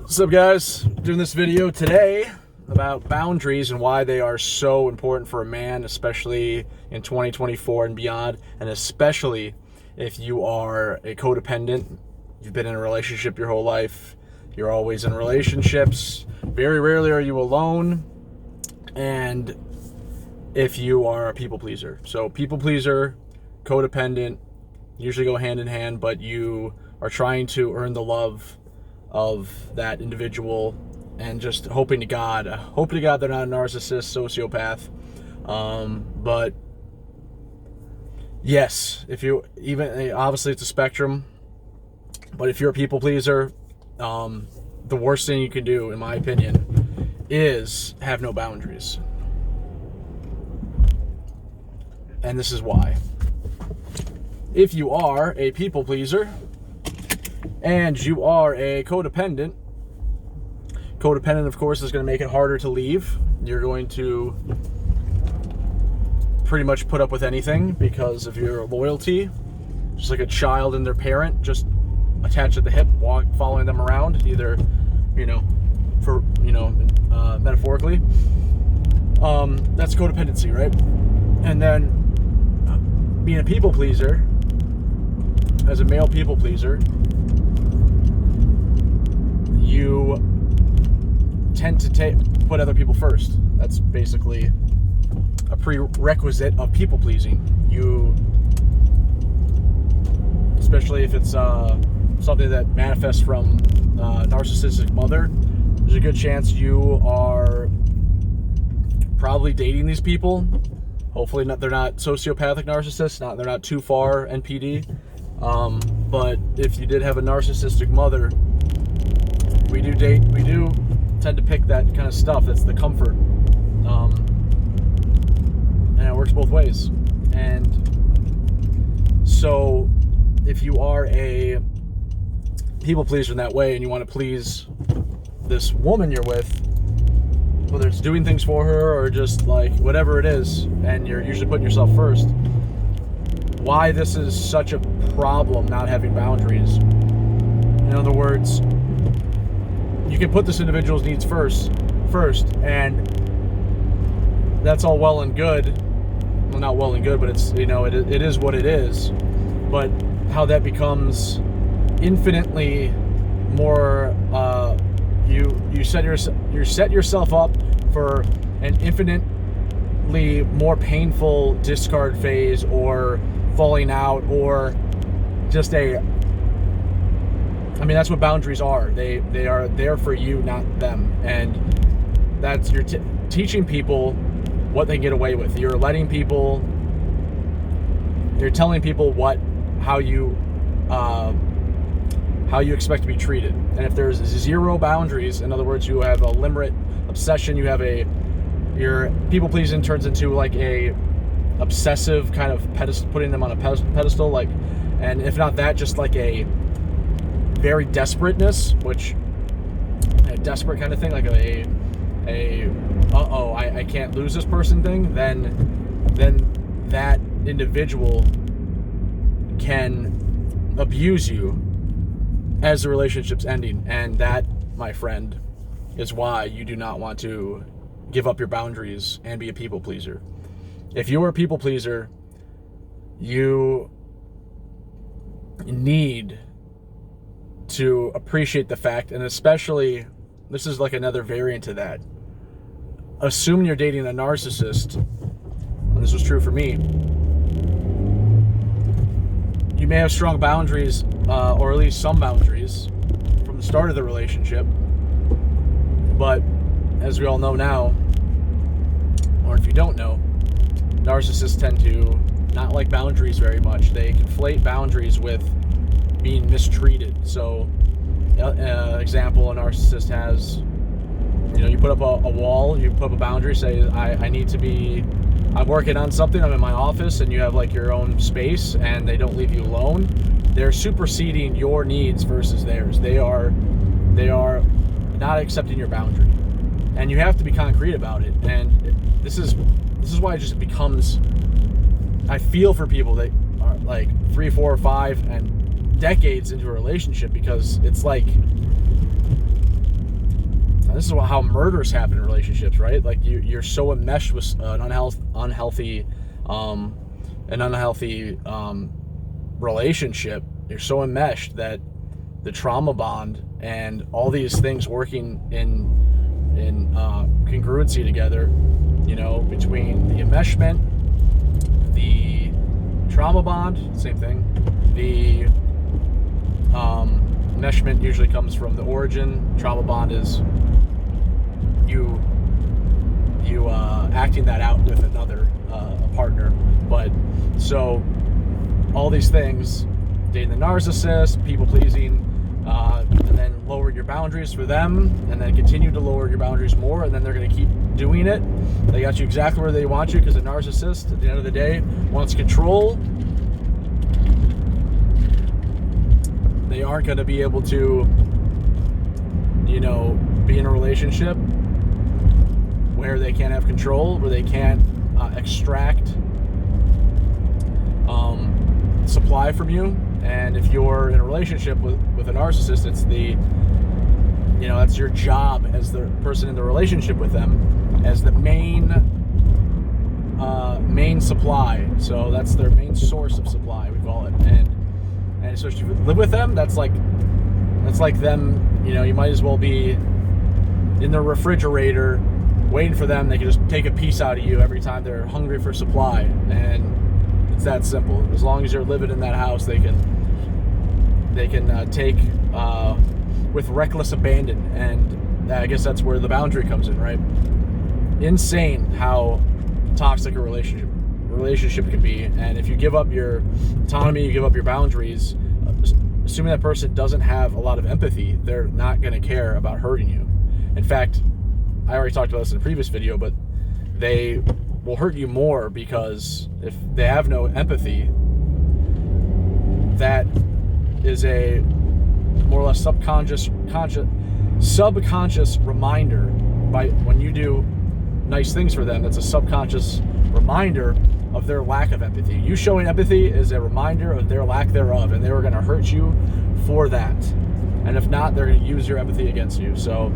What's up, guys? Doing this video today about boundaries and why they are so important for a man, especially in 2024 and beyond, and especially if you are a codependent. You've been in a relationship your whole life. You're always in relationships. Very rarely are you alone. And if you are a people pleaser. So people pleaser, codependent, usually go hand in hand, but you are trying to earn the love of that individual and just hoping to God they're not a narcissist, sociopath. But yes, if you even, obviously it's a spectrum, but if you're a people pleaser, the worst thing you can do, in my opinion, is have no boundaries. And this is why. If you are a people pleaser and you are a codependent, of course, is going to make it harder to leave. You're going to pretty much put up with anything because of your loyalty. Just like a child and their parent, just attached at the hip, following them around, either, metaphorically. That's codependency, right? And then being a people pleaser, as a male people pleaser, you tend to put other people first. That's basically a prerequisite of people pleasing. You, especially if it's something that manifests from a narcissistic mother, there's a good chance you are probably dating these people. Hopefully they're not sociopathic narcissists. They're not too far NPD. But if you did have a narcissistic mother, we do tend to pick that kind of stuff. That's the comfort. And it works both ways. And so if you are a people pleaser in that way and you want to please this woman you're with, whether it's doing things for her or just like whatever it is, and you're usually putting yourself first, why this is such a problem, not having boundaries. In other words, you can put this individual's needs first, and that's all well and good. Well, not well and good, but it's, it is what it is. But how that becomes infinitely more, you set yourself up for an infinitely more painful discard phase, or falling out, or just that's what boundaries are. They are there for you, not them. And that's, you're teaching people what they get away with. You're telling people how you expect to be treated. And if there's zero boundaries, in other words, you have a limit obsession, your people pleasing turns into like a obsessive kind of pedestal, putting them on a pedestal, like, and if not that, just like a very desperateness, which a desperate kind of thing, like I can't lose this person thing, then that individual can abuse you as the relationship's ending. And that, my friend, is why you do not want to give up your boundaries and be a people pleaser. If you are a people pleaser, you need to appreciate the fact, and especially, this is like another variant to that. Assuming you're dating a narcissist, and this was true for me, you may have strong boundaries, or at least some boundaries, from the start of the relationship. But as we all know now, or if you don't know, narcissists tend to not like boundaries very much. They conflate boundaries with being mistreated. So, example, a narcissist has, you put up a wall, you put up a boundary, say, I'm working on something, I'm in my office, and you have like your own space, and they don't leave you alone. They're superseding your needs versus theirs. They are not accepting your boundary. And you have to be concrete about it. And this is why it just becomes, I feel for people that are like 3, 4, 5 and decades into a relationship, because it's like this is how murders happen in relationships, right? Like you're so enmeshed with an unhealthy relationship. You're so enmeshed that the trauma bond and all these things working in congruency together, you know, between the enmeshment, the trauma bond, same thing. The enmeshment usually comes from the origin. Trauma bond is you acting that out with another partner. But so all these things, dating the narcissist, people pleasing, and then lower your boundaries for them, and then continue to lower your boundaries more, and then they're going to keep doing it. They got you exactly where they want you, because a narcissist, at the end of the day, wants control. They aren't going to be able to, you know, be in a relationship where they can't have control, where they can't extract supply from you. And if you're in a relationship with a narcissist, it's that's your job as the person in the relationship with them, as the main supply. So that's their main source of supply, we call it. And so if you live with them, that's like them, you know, you might as well be in the refrigerator waiting for them. They can just take a piece out of you every time they're hungry for supply. And it's that simple. As long as you're living in that house, they can take with reckless abandon. And I guess that's where the boundary comes in, right? Insane how toxic a relationship can be. And if you give up your autonomy, you give up your boundaries, assuming that person doesn't have a lot of empathy, they're not going to care about hurting you. In fact, I already talked about this in a previous video, but they will hurt you more, because if they have no empathy, that is a more or less subconscious reminder. By when you do nice things for them, that's a subconscious reminder of their lack of empathy. You showing empathy is a reminder of their lack thereof, and they were going to hurt you for that. And if not, they're going to use your empathy against you. So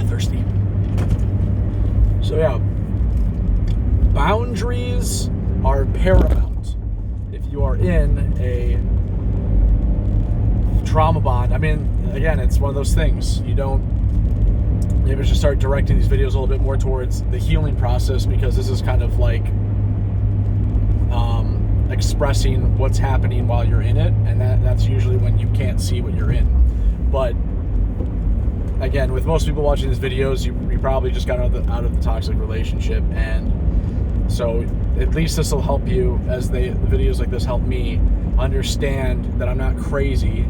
thirsty. So yeah, boundaries are paramount if you are in a trauma bond. I mean, again, it's one of those things. You don't, maybe I should start directing these videos a little bit more towards the healing process, because this is kind of like expressing what's happening while you're in it, and that's usually when you can't see what you're in. But again, with most people watching these videos, you probably just got out of the toxic relationship, and so at least this will help you, as the videos like this help me understand that I'm not crazy,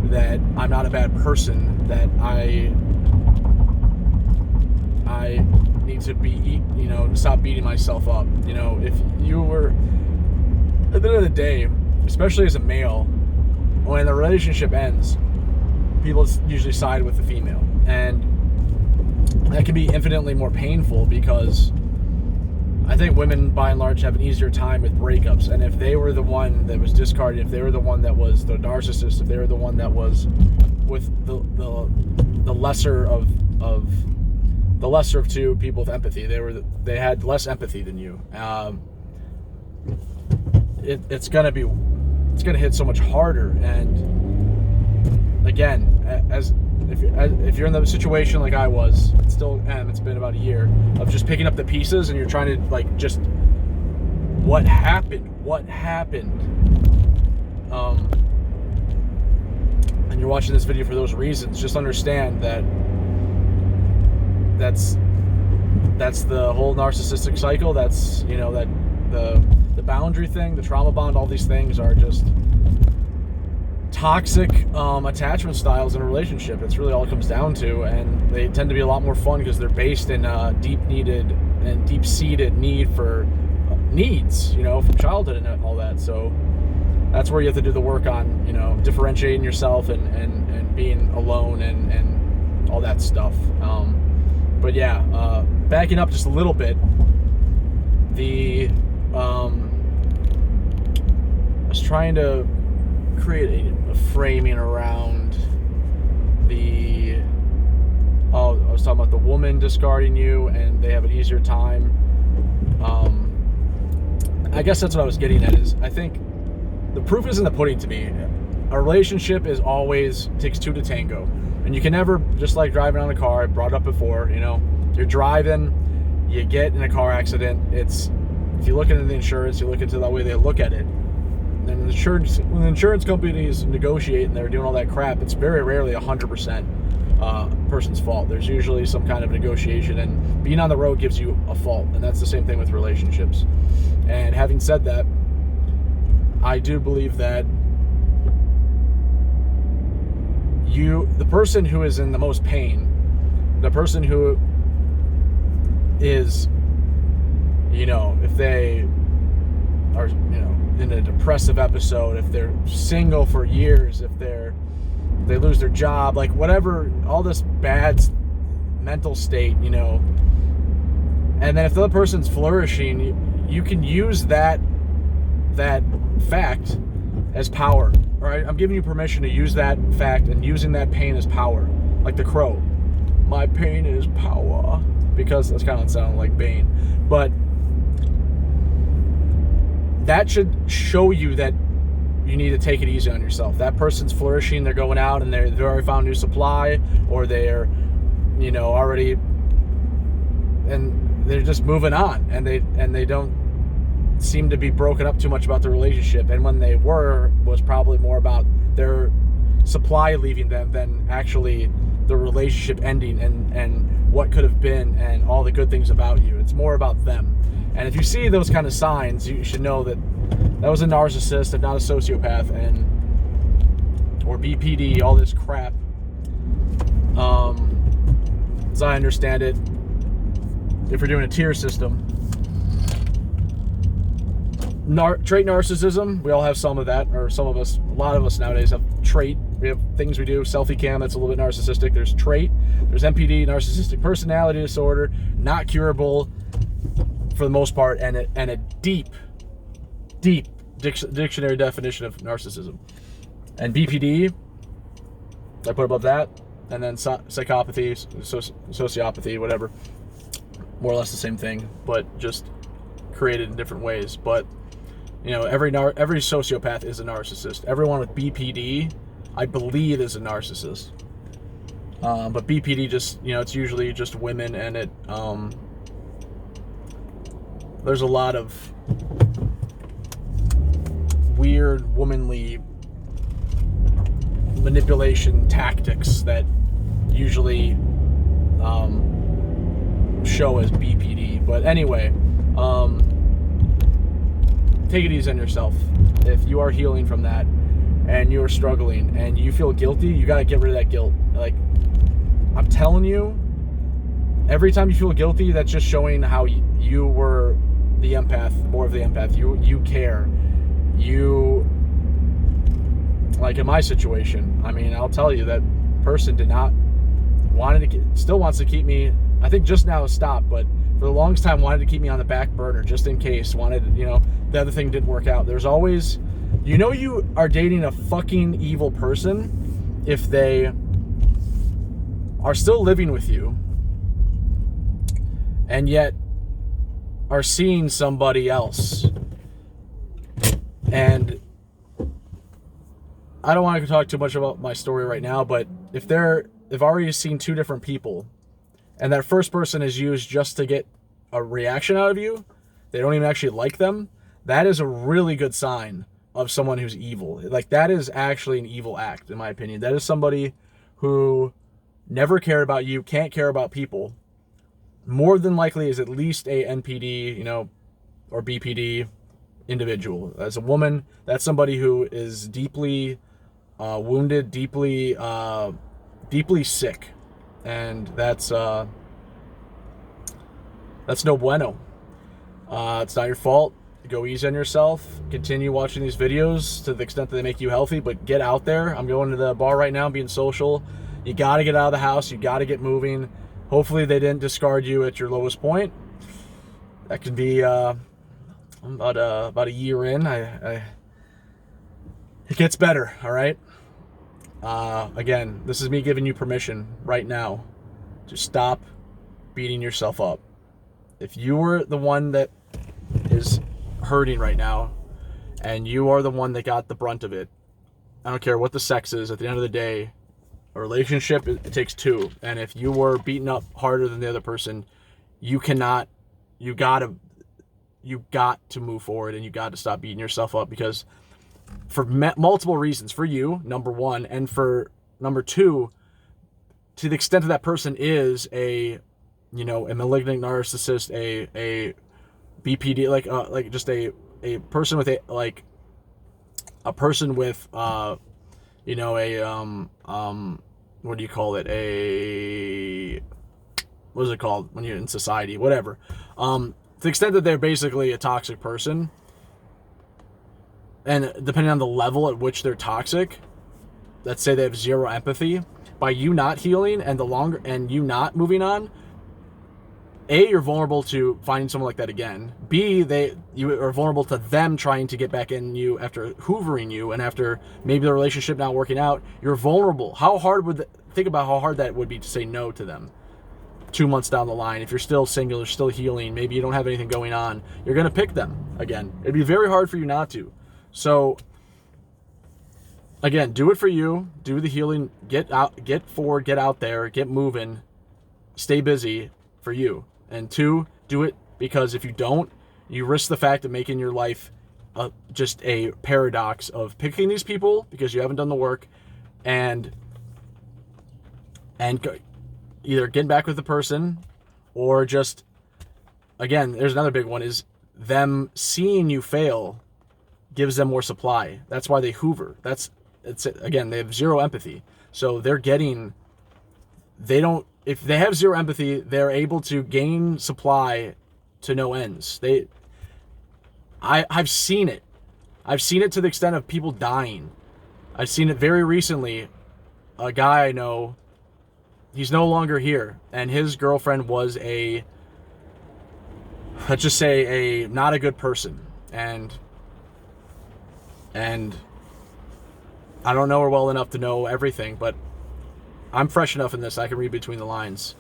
that I'm not a bad person, that I need to be, you know, stop beating myself up. You know, if you were, at the end of the day, especially as a male, when the relationship ends, people usually side with the female, and that can be infinitely more painful, because I think women by and large have an easier time with breakups. And if they were the one that was discarded, if they were the one that was the narcissist, if they were the one that was with the lesser of two people with empathy, they had less empathy than you. It's gonna hit so much harder. And again, if you're in the situation like I was, still am, it's been about a year of just picking up the pieces, and you're trying to like just what happened, and you're watching this video for those reasons. Just understand that that's the whole narcissistic cycle. That's, you know, that the boundary thing, the trauma bond, all these things are just toxic attachment styles in a relationship. It's really all it comes down to, and they tend to be a lot more fun because they're based in deep-seated need for needs, you know, from childhood and all that. So that's where you have to do the work on, you know, differentiating yourself and being alone and all that stuff. But yeah, backing up just a little bit, I was trying to create a framing around the... Oh, I was talking about the woman discarding you and they have an easier time. I guess that's what I was getting at, is I think the proof is in the pudding to me. A relationship is always takes two to tango. And you can never, just like driving on a car, I brought it up before, you know, you're driving, you get in a car accident, it's, if you look into the insurance, you look into the way they look at it, and when the insurance companies negotiate and they're doing all that crap, it's very rarely 100% person's fault. There's usually some kind of negotiation, and being on the road gives you a fault, and that's the same thing with relationships. And having said that, I do believe that the person who is in the most pain, the person who is, you know, if they are, you know, in a depressive episode, if they're single for years, if they lose their job, like whatever, all this bad mental state, you know, and then if the other person's flourishing, you can use that fact as power. All right, I'm giving you permission to use that fact and using that pain as power, like the Crow. My pain is power, because that's kind of sounding like Bane, but that should show you that you need to take it easy on yourself. That person's flourishing, they're going out and they're already found new supply, or they're, you know, already, and they're just moving on, and they don't seem to be broken up too much about the relationship, and when they were, was probably more about their supply leaving them than actually the relationship ending and what could have been and all the good things about you. It's more about them. And if you see those kind of signs, you should know that that was a narcissist and not a sociopath, or BPD, all this crap. As I understand it, if we're doing a tier system, trait narcissism, we all have some of that, or some of us, a lot of us nowadays have trait. We have things we do, selfie cam, that's a little bit narcissistic. There's trait, there's NPD, narcissistic personality disorder, not curable for the most part, and a deep dictionary definition of narcissism. And BPD, I put above that, and then psychopathy, sociopathy, whatever, more or less the same thing, but just created in different ways. But you know, every sociopath is a narcissist. Everyone with BPD, I believe, is a narcissist. But BPD, just, you know, it's usually just women, and it there's a lot of weird womanly manipulation tactics that usually show as BPD. But anyway, take it easy on yourself. If you are healing from that and you're struggling and you feel guilty, you got to get rid of that guilt. Like, I'm telling you, every time you feel guilty, that's just showing how you were the empath, more of the empath. You care. You, like in my situation, I mean, I'll tell you, that person still wants to keep me, I think just now stopped, but for the longest time wanted to keep me on the back burner just in case, you know, the other thing didn't work out. There's always, you know, you are dating a fucking evil person if they are still living with you and yet are seeing somebody else. And I don't want to talk too much about my story right now, but if they've already seen two different people, and that first person is used just to get a reaction out of you, they don't even actually like them, that is a really good sign of someone who's evil. Like, that is actually an evil act, in my opinion. That is somebody who never cared about you, can't care about people. More than likely is at least a NPD, you know, or BPD individual. As a woman, that's somebody who is deeply wounded, deeply sick. And that's no bueno. It's not your fault. Go easy on yourself. Continue watching these videos to the extent that they make you healthy, but get out there. I'm going to the bar right now, being social. You got to get out of the house. You got to get moving. Hopefully they didn't discard you at your lowest point. That could be about a year in. It gets better, all right? Again, this is me giving you permission right now to stop beating yourself up. If you are the one that is hurting right now and you are the one that got the brunt of it, I don't care what the sex is, at the end of the day, a relationship, it takes two. And if you were beaten up harder than the other person, you got to move forward, and you got to stop beating yourself up, because for multiple reasons, for you, number one, and for number two, to the extent that that person is a malignant narcissist, a BPD, like just a person with a person with what do you call it? What is it called when you're in society? Whatever. To the extent that they're basically a toxic person, and depending on the level at which they're toxic, let's say they have zero empathy, by you not healing and you not moving on, A, you're vulnerable to finding someone like that again. B, you are vulnerable to them trying to get back in you after hoovering you, and after maybe the relationship not working out, you're vulnerable. Think about how hard that would be to say no to them 2 months down the line. If you're still single, you're still healing, maybe you don't have anything going on, you're going to pick them again. It'd be very hard for you not to. So again, do it for you, do the healing, get out there, get moving, stay busy for you. And two, do it because if you don't, you risk the fact of making your life just a paradox of picking these people because you haven't done the work, and either getting back with the person, or just, again, there's another big one, is them seeing you fail gives them more supply. That's why they hoover. Again, they have zero empathy. So if they have zero empathy, they're able to gain supply to no ends. I've seen it. I've seen it to the extent of people dying. I've seen it very recently. A guy I know, he's no longer here, and his girlfriend was let's just say not a good person. And I don't know her well enough to know everything, but I'm fresh enough in this, I can read between the lines.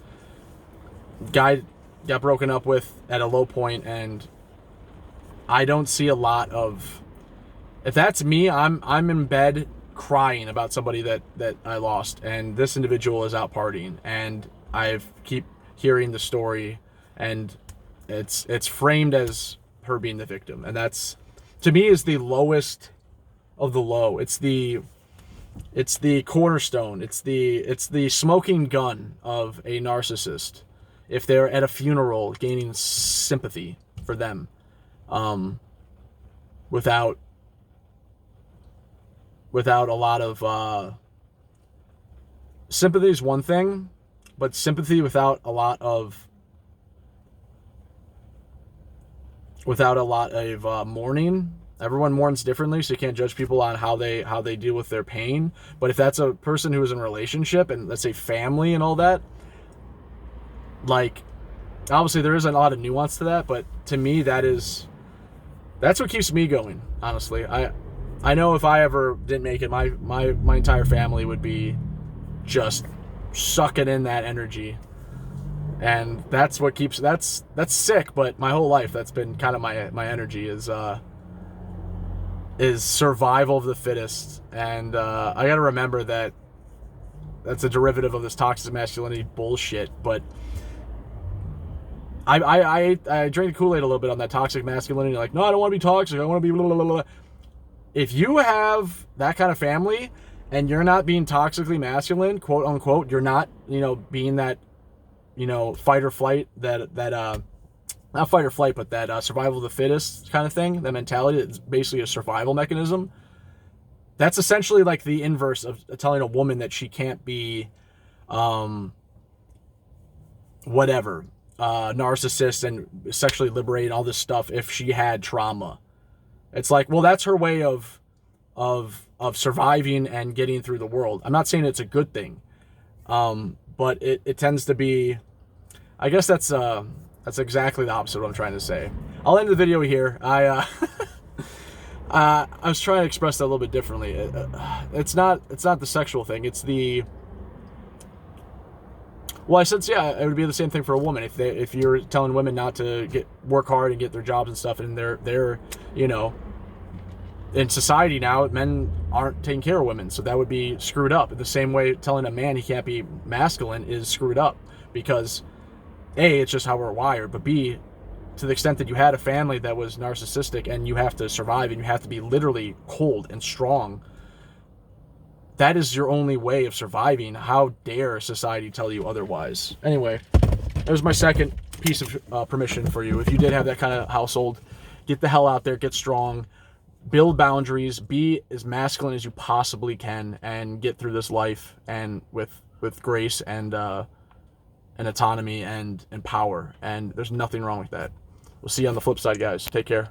Guy got broken up with at a low point, and I don't see a lot of... If that's me, I'm in bed crying about somebody that I lost, and this individual is out partying, and I keep hearing the story, and it's framed as her being the victim, and that's, to me, is the lowest of the low. It's the cornerstone. It's the smoking gun of a narcissist. If they're at a funeral gaining sympathy for them, without a lot of sympathy is one thing, but sympathy without a lot of mourning. Everyone mourns differently, so you can't judge people on how they deal with their pain. But if that's a person who is in a relationship and, let's say, family and all that, like, obviously there isn't a lot of nuance to that, but to me that's what keeps me going, honestly. I know if I ever didn't make it, my entire family would be just sucking in that energy. And that's what keeps... That's sick, but my whole life that's been kind of my energy is survival of the fittest. And I gotta remember that that's a derivative of this toxic masculinity bullshit, but I drank the Kool-Aid a little bit on that toxic masculinity, like, no, I don't want to be toxic, I want to be blah, blah, blah, blah. If you have that kind of family and you're not being toxically masculine, quote unquote, you're not, being that, fight or flight, not fight or flight, but that survival of the fittest kind of thing, that mentality, it's basically a survival mechanism. That's essentially like the inverse of telling a woman that she can't be, narcissist and sexually liberated, all this stuff, if she had trauma. It's like, well, that's her way of surviving and getting through the world. I'm not saying it's a good thing, but it tends to be, I guess that's exactly the opposite of what I'm trying to say. I'll end the video here. I was trying to express that a little bit differently. It's not the sexual thing. It's the, well, I said, yeah, it would be the same thing for a woman. If you're telling women not to work hard and get their jobs and stuff, and they're you know, in society now, men aren't taking care of women, so that would be screwed up. The same way telling a man he can't be masculine is screwed up, because A, it's just how we're wired, but B, to the extent that you had a family that was narcissistic and you have to survive and you have to be literally cold and strong, that is your only way of surviving. How dare society tell you otherwise? Anyway, there's my second piece of permission for you. If you did have that kind of household, get the hell out there, get strong, build boundaries, be as masculine as you possibly can, and get through this life and with grace and autonomy and power. And there's nothing wrong with that. We'll see you on the flip side, guys. Take care.